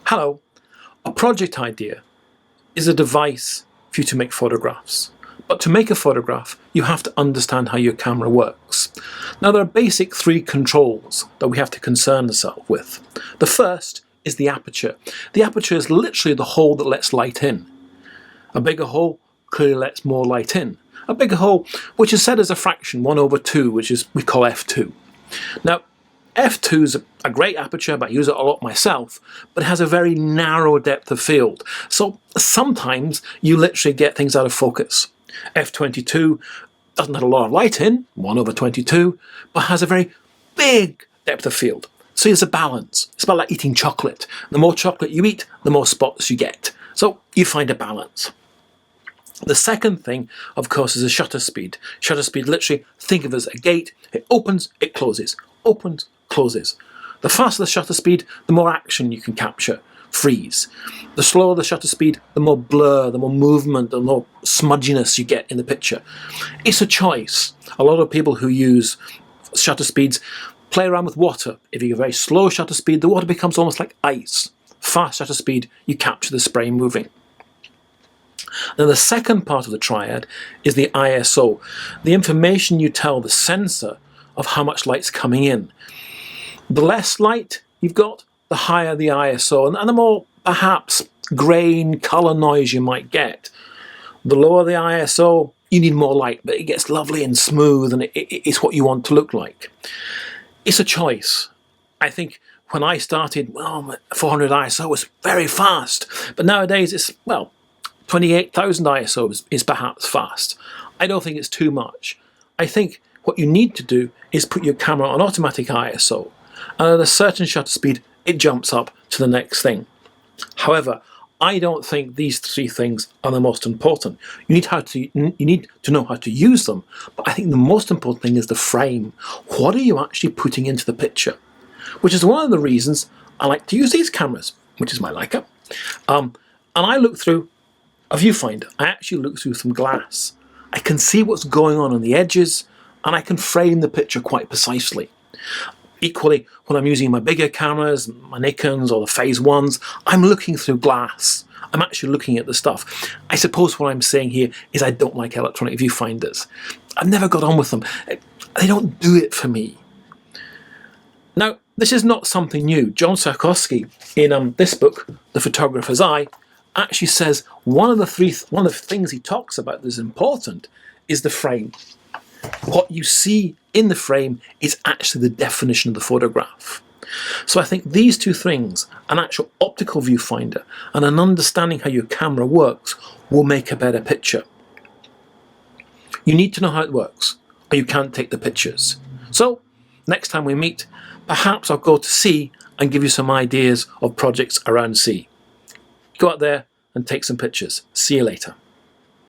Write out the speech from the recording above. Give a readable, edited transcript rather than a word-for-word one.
Hello. A project idea is a device for you to make photographs. But to make a photograph, you have to understand how your camera works. Now, there are basic three controls that we have to concern ourselves with. The first is the aperture. The aperture is literally the hole that lets light in. A bigger hole clearly lets more light in. A bigger hole, which is set as a fraction, 1/2, which is we call f2. Now, f2 is a great aperture, but I use it a lot myself, but it has a very narrow depth of field. So sometimes you literally get things out of focus. f22 doesn't have a lot of light in, 1/22, but has a very big depth of field. So there's a balance. It's about like eating chocolate. The more chocolate you eat, the more spots you get. So you find a balance. The second thing, of course, is the shutter speed. Shutter speed, literally, think of it as a gate. It opens, it closes. Opens, closes. The faster the shutter speed, the more action you can capture, freeze. The slower the shutter speed, the more blur, the more movement, the more smudginess you get in the picture. It's a choice. A lot of people who use shutter speeds play around with water. If you have a very slow shutter speed, the water becomes almost like ice. Fast shutter speed, you capture the spray moving. Now, the second part of the triad is the ISO, the information you tell the sensor of how much light's coming in. The less light you've got, the higher the ISO, and the more perhaps grain, color noise you might get. The lower the ISO, you need more light, but it gets lovely and smooth, and it's what you want to look like. It's a choice. I think when I started, 400 ISO was very fast, but nowadays it's, 28,000 ISO is perhaps fast. I don't think it's too much. I think what you need to do is put your camera on automatic ISO, and at a certain shutter speed, it jumps up to the next thing. However, I don't think these three things are the most important. You need to know how to use them, but I think the most important thing is the frame. What are you actually putting into the picture? Which is one of the reasons I like to use these cameras, which is my Leica. And I look through a viewfinder. I actually look through some glass. I can see what's going on the edges, and I can frame the picture quite precisely. Equally, when I'm using my bigger cameras, my Nikons or the Phase 1s, I'm looking through glass. I'm actually looking at the stuff. I suppose what I'm saying here is I don't like electronic viewfinders. I've never got on with them. They don't do it for me. Now, this is not something new. John Sarkowski, in this book, The Photographer's Eye, actually says one of the things he talks about that is important is the frame. What you see in the frame is actually the definition of the photograph. So I think these two things, an actual optical viewfinder and an understanding how your camera works, will make a better picture. You need to know how it works, or you can't take the pictures. So next time we meet, perhaps I'll go to sea and give you some ideas of projects around sea. Go out there and take some pictures. See you later.